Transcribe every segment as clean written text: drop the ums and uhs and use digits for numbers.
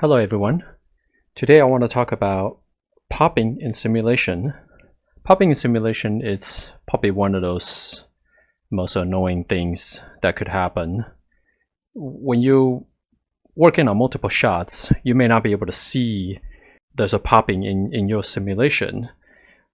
Hello everyone. Today I want to talk about popping in simulation. Popping in simulation is probably one of those most annoying things that could happen. When you working on multiple shots, you may not be able to see there's a popping in your simulation.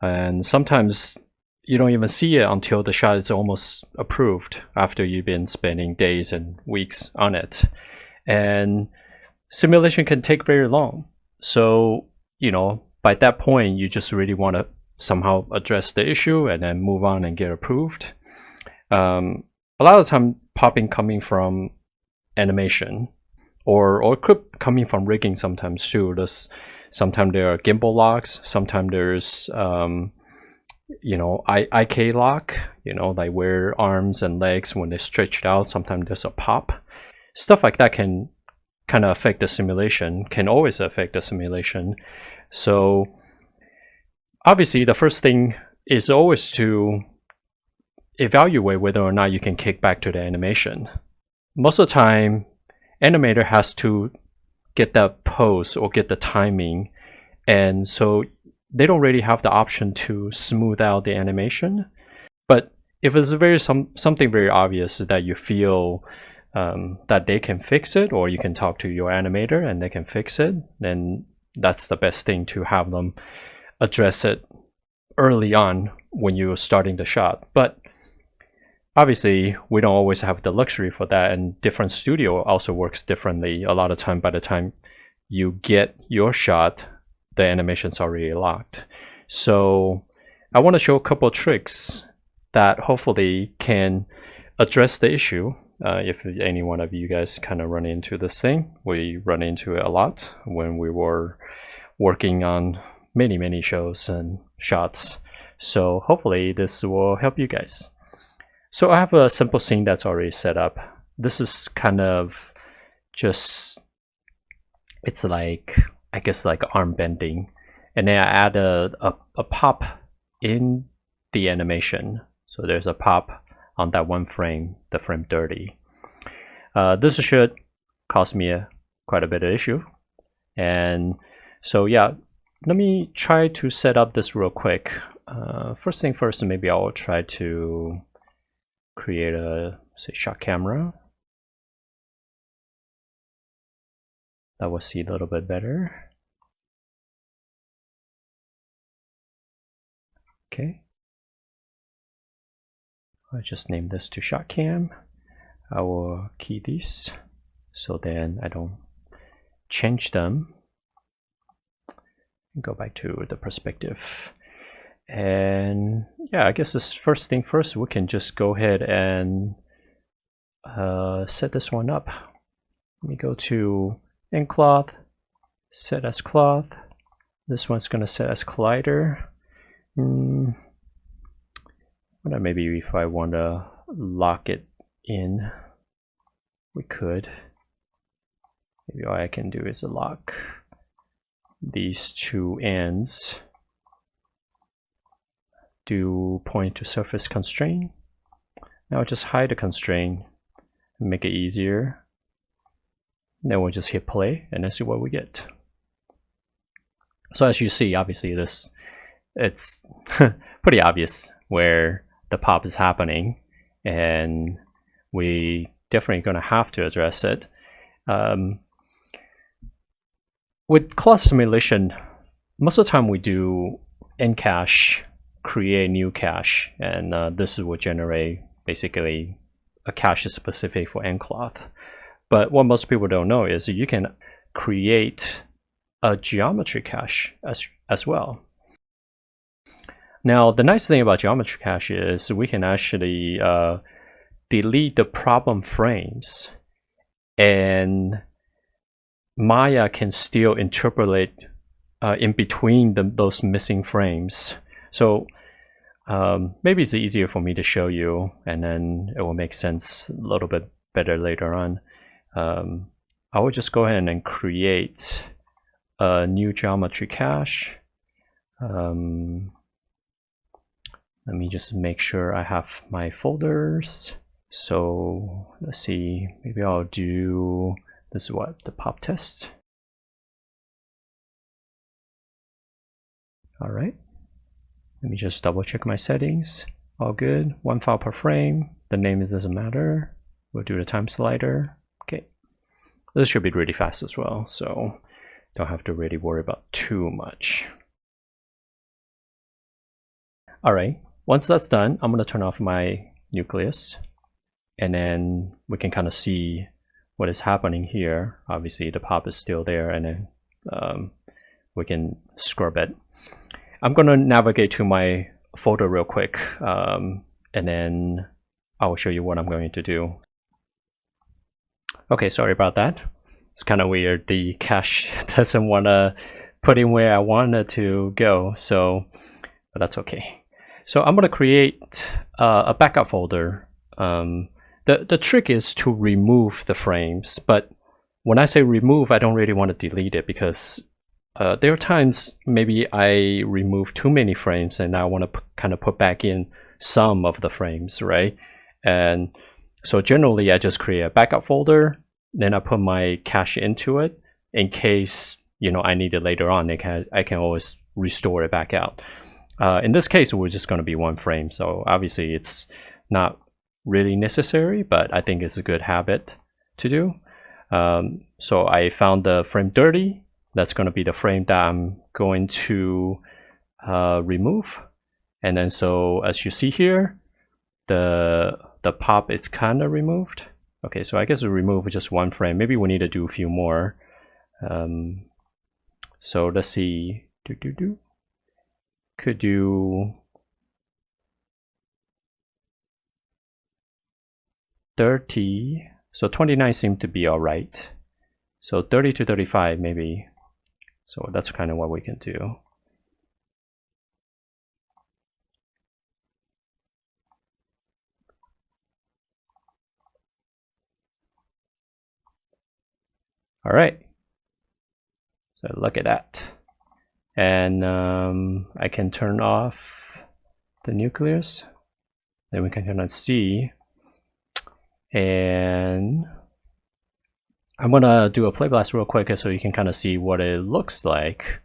And sometimes you don't even see it until the shot is almost approved after you've been spending days and weeks on it. And simulation can take very long. So, by that point, you just really want to somehow address the issue and then move on and get approved. A lot of the time, popping coming from animation or it could coming from rigging sometimes too. Sometimes there are gimbal locks. Sometimes there's, IK lock, like where arms and legs, when they're stretched out, sometimes there's a pop. Stuff like that can kind of affect the simulation, can always affect the simulation. So obviously the first thing is always to evaluate whether or not you can kick back to the animation. Most of the time, animator has to get that pose or get the timing, and so they don't really have the option to smooth out the animation. But if it's something very obvious that you feel that they can fix it, or you can talk to your animator and they can fix it, then that's the best thing, to have them address it early on when you're starting the shot. But obviously we don't always have the luxury for that, and different studio also works differently. A lot of time, by the time you get your shot, the animation's already locked. So I want to show a couple of tricks that hopefully can address the issue. If any one of you guys kind of run into this thing, we run into it a lot when we were working on many shows and shots. So hopefully this will help you guys. So I have a simple scene that's already set up. This is kind of just, it's like, I guess, like arm bending, and then I add a pop in the animation. So there's a pop on that one frame, the frame 30. This should cost me quite a bit of issue. And so yeah, let me try to set up this real quick. First thing first, maybe I'll try to create a, say, shot camera. That will see a little bit better. Okay. I'll just name this to shot cam. I will key these so then I don't change them. Go back to the perspective. And yeah, I guess this first thing first, we can just go ahead and set this one up. Let me go to end cloth, set as cloth. This one's going to set as collider. Maybe if I want to lock it in, we could. Maybe all I can do is lock these two ends. Do point to surface constraint. Now just hide the constraint and make it easier. Then we'll just hit play and then see what we get. So as you see, obviously it's pretty obvious where the pop is happening, and we definitely going to have to address it. With cloth simulation, most of the time we do end cache, create new cache, and this will generate basically a cache specific for end cloth. But what most people don't know is you can create a geometry cache as well. Now, the nice thing about geometry cache is we can actually delete the problem frames, and Maya can still interpolate in between those missing frames. So maybe it's easier for me to show you, and then it will make sense a little bit better later on. I will just go ahead and create a new geometry cache. Let me just make sure I have my folders. So let's see, maybe I'll do this, the pop test. All right. Let me just double check my settings. All good. 1 file per frame. The name doesn't matter. We'll do the time slider. Okay. This should be really fast as well, so don't have to really worry about too much. All right. Once that's done, I'm going to turn off my nucleus, and then we can kind of see what is happening here. Obviously, the pop is still there, and then we can scrub it. I'm going to navigate to my folder real quick, and then I will show you what I'm going to do. Okay, sorry about that. It's kind of weird. The cache doesn't want to put in where I want it to go, so but that's okay. So I'm going to create a backup folder. The trick is to remove the frames, but when I say remove, I don't really want to delete it, because there are times maybe I remove too many frames and I want to kind of put back in some of the frames, right? And so generally I just create a backup folder, then I put my cache into it in case, you know, I need it later on. I can always restore it back out. In this case, we're just going to be 1 frame, so obviously it's not really necessary, but I think it's a good habit to do. So I found the frame 30. That's going to be the frame that I'm going to remove. And then so as you see here, the pop is kind of removed. Okay, so I guess we remove just 1 frame. Maybe we need to do a few more. So let's see. Could do 30. So 29 seemed to be all right. So 30 to 35 maybe. So that's kind of what we can do. All right. So look at that. And I can turn off the nucleus. Then we can kind of see. And I'm gonna do a play blast real quick so you can kind of see what it looks like.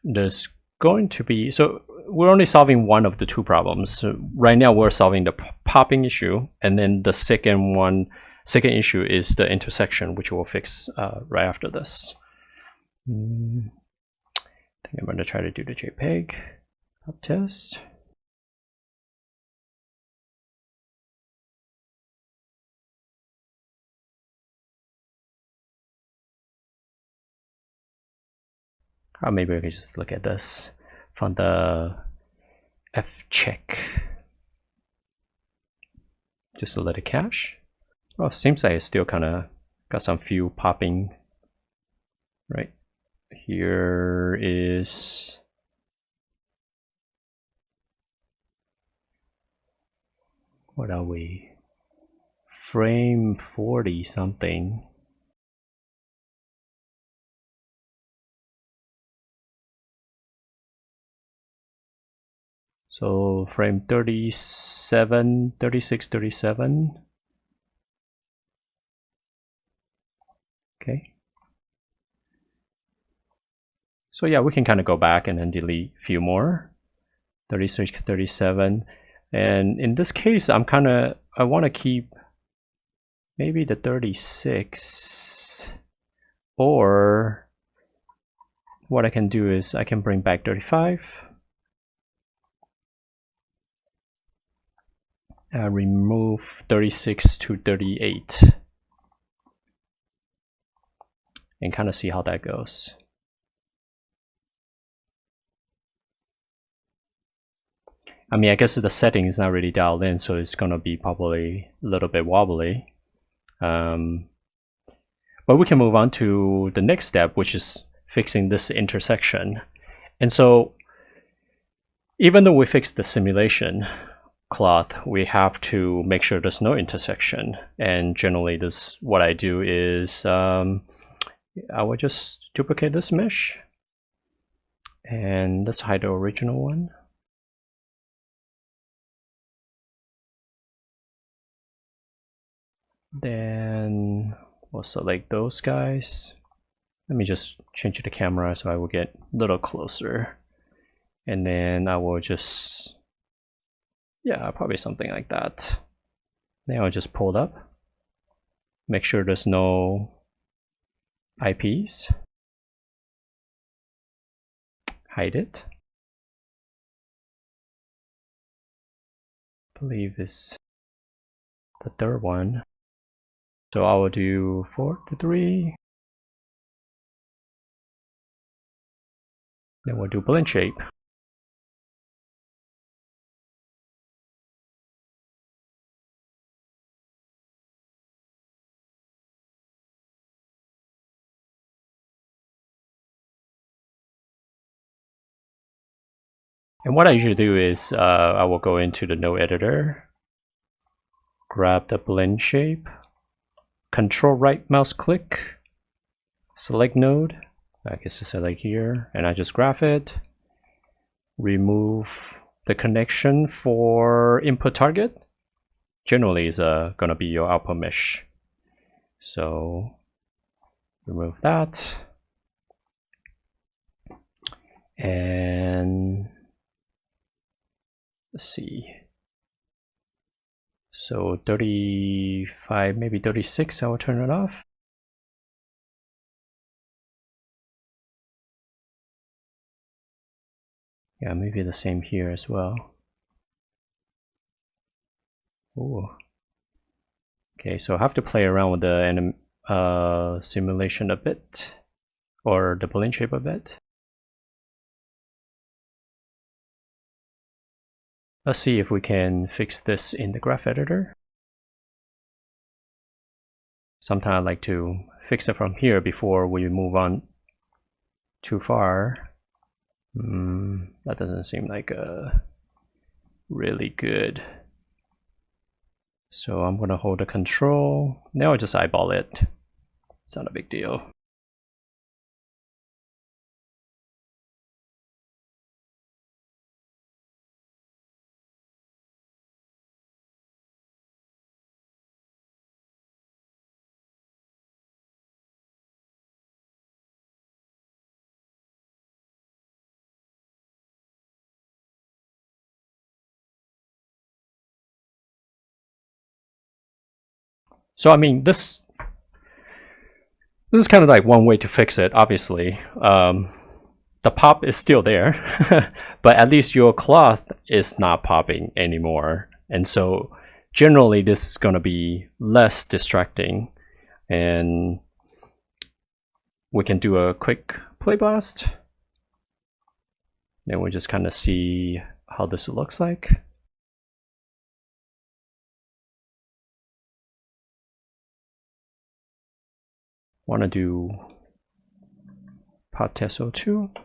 There's going to be, so we're only solving one of the 2 problems. So right now we're solving the popping issue, and then the second issue is the intersection, which we'll fix right after this. I think I'm gonna try to do the JPEG pop test. Or maybe we can just look at this from the F check. Just to let it cache. Oh, seems like it's still kind of got some few popping. Right here is what are we? Frame 40 something. So frame 37, 36, 37. Okay. So yeah, we can kind of go back and then delete a few more. 36, 37. And in this case, I want to keep maybe the 36. Or what I can do is I can bring back 35. Remove 36 to 38 and kind of see how that goes. I mean, I guess the setting is not really dialed in, so it's going to be probably a little bit wobbly. But we can move on to the next step, which is fixing this intersection. And so even though we fixed the simulation cloth, we have to make sure there's no intersection. And generally, what I do is I will just duplicate this mesh, and let's hide the original one. Then we'll select those guys. Let me just change the camera so I will get a little closer. And then I will just, yeah, probably something like that. Then I'll just pull it up. Make sure there's no IPs. Hide it. I believe it's the third one. So I will do 4 to 3. Then we'll do blend shape. And what I usually do is I will go into the node editor, grab the blend shape, control right mouse click, select node, I guess to select here, and I just graph it, remove the connection for input target. Generally is gonna be your output mesh. So remove that. And let's see. So 35, maybe 36, I will turn it off. Yeah, maybe the same here as well. Ooh. Okay, so I have to play around with the simulation a bit, or the blend shape a bit. Let's see if we can fix this in the graph editor. Sometimes I like to fix it from here before we move on too far. That doesn't seem like really good. So I'm gonna hold the control. Now I just eyeball it. It's not a big deal. So I mean, this is kind of like one way to fix it. Obviously, the pop is still there, but at least your cloth is not popping anymore, and so generally this is going to be less distracting. And we can do a quick play blast. Then we just kind of see how this looks like. Want to do PodTest02.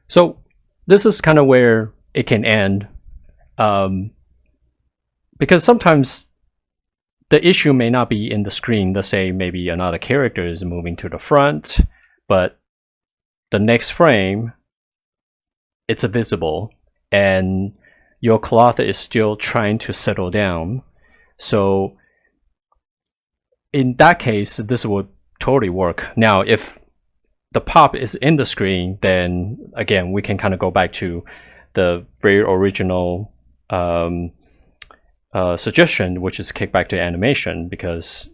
So this is kind of where it can end, because sometimes the issue may not be in the screen. Let's say maybe another character is moving to the front, but the next frame it's visible and your cloth is still trying to settle down. So in that case, this would totally work. Now, if the pop is in the screen, then again, we can kind of go back to the very original suggestion, which is kick back to animation, because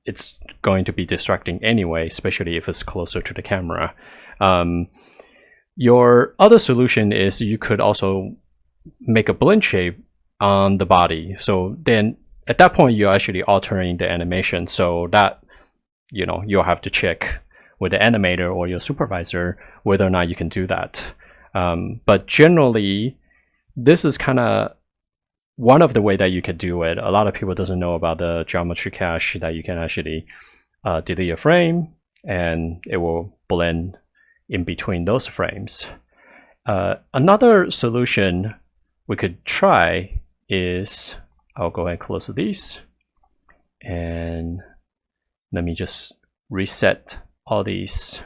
it's going to be distracting anyway, especially if it's closer to the camera. Your other solution is you could also make a blend shape on the body. So then at that point, you're actually altering the animation. So that, you'll have to check with the animator or your supervisor whether or not you can do that. But generally, this is kind of one of the way that you could do it. A lot of people doesn't know about the geometry cache, that you can actually delete a frame and it will blend in between those frames. Another solution we could try is, I'll go ahead and close these, and let me just reset all these.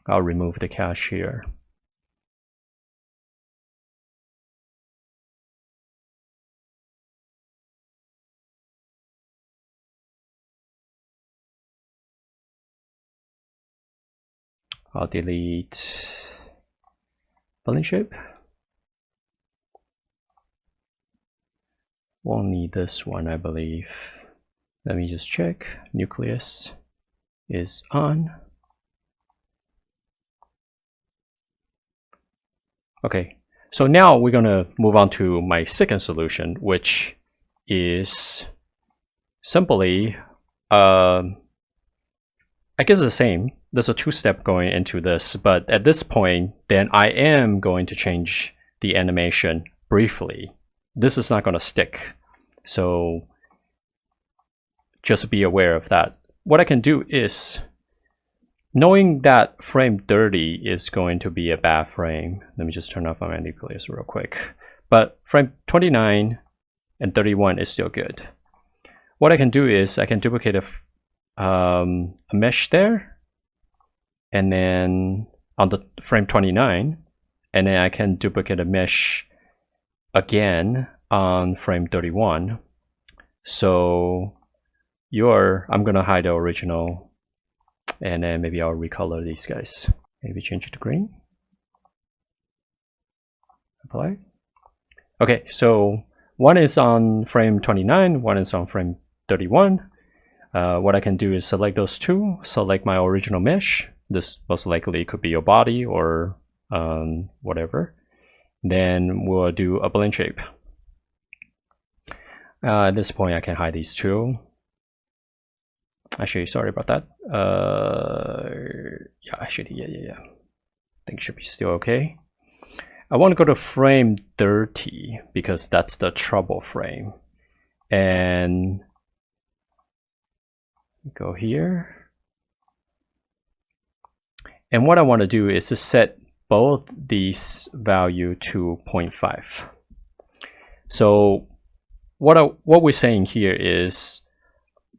I'll remove the cache here. I'll delete plane shape. Won't need this one, I believe. Let me just check. Nucleus is on. Okay, so now we're gonna move on to my second solution, which is simply, I guess the same. There's a two-step going into this, but at this point, then I am going to change the animation briefly. This is not gonna stick, so just be aware of that. What I can do is, knowing that frame 30 is going to be a bad frame, let me just turn off my nucleus real quick. But frame 29 and 31 is still good. What I can do is I can duplicate a mesh there, and then on the frame 29, and then I can duplicate a mesh again on frame 31. So I'm gonna hide the original, and then maybe I'll recolor these guys. Maybe change it to green. Apply. Okay, so one is on frame 29, one is on frame 31. What I can do is select those two, select my original mesh. This most likely could be your body or whatever. Then we'll do a blend shape. At this point, I can hide these two. Actually, sorry about that. Yeah, actually, yeah. I think it should be still okay. I want to go to frame 30 because that's the trouble frame. And go here. And what I want to do is to set both these value to 0.5. So what we're saying here is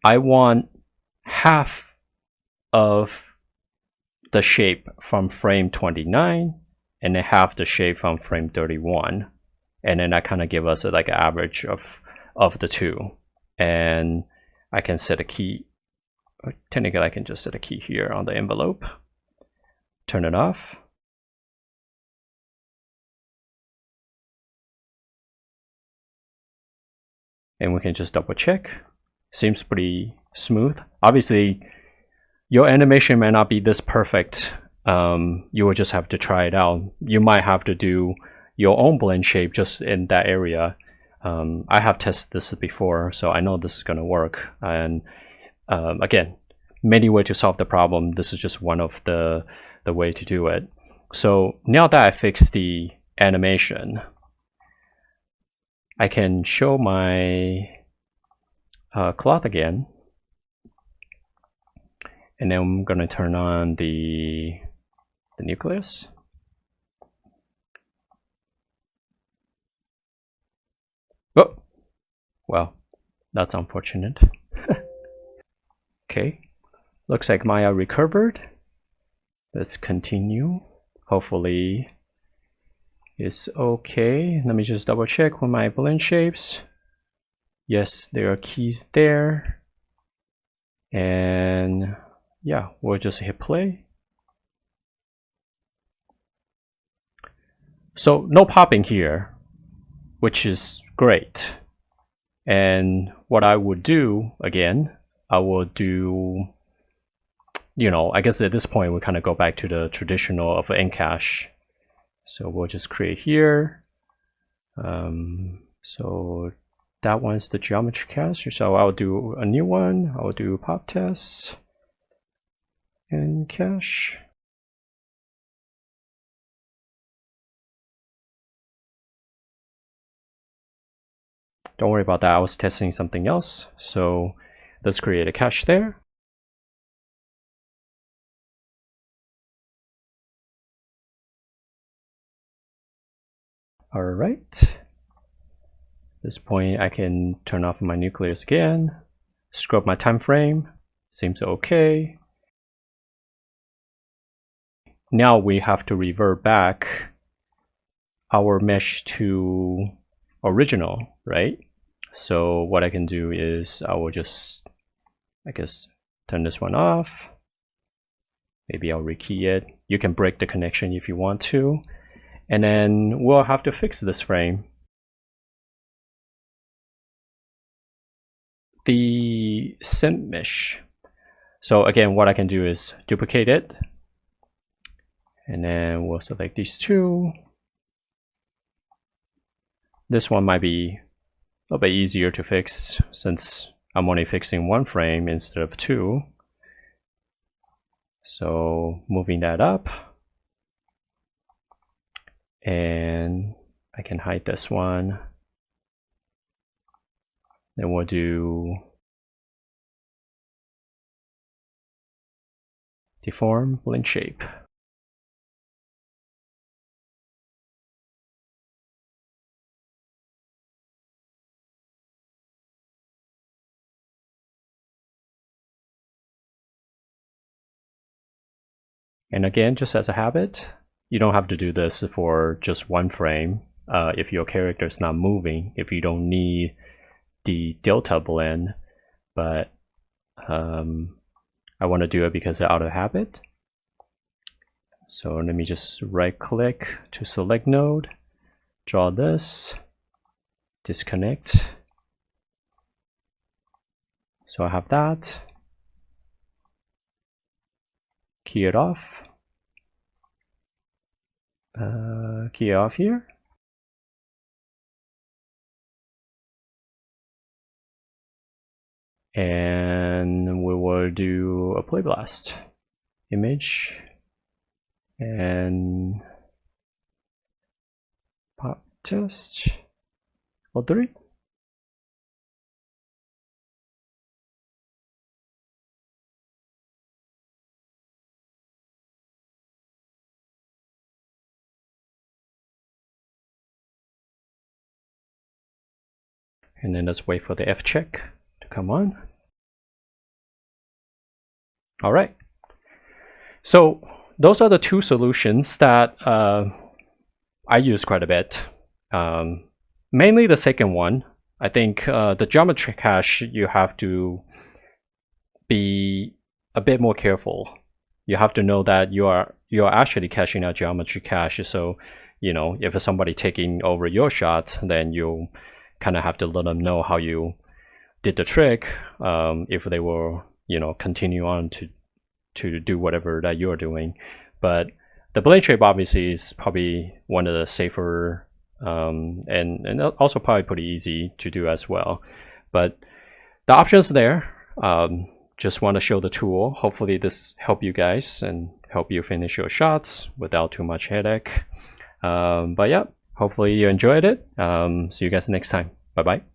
I want half of the shape from frame 29 and then half the shape from frame 31, and then that kind of give us like an average of the two. And I can set a key, or technically I can just set a key here on the envelope, turn it off, and we can just double check. Seems pretty smooth. Obviously your animation may not be this perfect. You will just have to try it out. You might have to do your own blend shape just in that area. I have tested this before, so I know this is going to work. And again, many ways to solve the problem. This is just one of the way to do it. So now that I fixed the animation, I can show my cloth again. And then I'm going to turn on the nucleus. Oh, well, that's unfortunate. Okay, looks like Maya recovered. Let's continue. Hopefully it's okay. Let me just double check with my blend shapes. Yes, there are keys there. And yeah, we'll just hit play. So no popping here, which is great. And what I would do, again, I will do, I guess at this point we kind of go back to the traditional of Encash. So we'll just create here. So that one's the geometry cache. So I'll do a new one. I'll do pop test and cache. Don't worry about that. I was testing something else. So let's create a cache there. All right. At this point, I can turn off my nucleus again, scrub my time frame. Seems okay. Now we have to revert back our mesh to original, right? So what I can do is I will just, I guess, turn this one off. Maybe I'll rekey it. You can break the connection if you want to. And then we'll have to fix this frame. The sim mesh. So again, what I can do is duplicate it. And then we'll select these two. This one might be a little bit easier to fix since I'm only fixing one frame instead of two. So moving that up. And I can hide this one. Then we'll do deform blend shape. And again, just as a habit, you don't have to do this for just one frame. If your character is not moving, if you don't need the delta blend, but I want to do it because out of habit. So let me just right click to select node, draw this, disconnect. So I have that. Key it off. Key it off here. And we will do a play blast image and pop test O3. And then let's wait for the F check to come on. All right. So those are the two solutions that I use quite a bit. Mainly the second one. I think the geometry cache, you have to be a bit more careful. You have to know that you are actually caching a geometry cache. So, you know, if somebody taking over your shot, then you kind of have to let them know how you did the trick. If they will, you know, continue on to do whatever that you're doing. But the blend shape obviously is probably one of the safer and also probably pretty easy to do as well. But the options there. Just want to show the tool. Hopefully this help you guys and help you finish your shots without too much headache. But yeah, hopefully you enjoyed it. See you guys next time. Bye bye.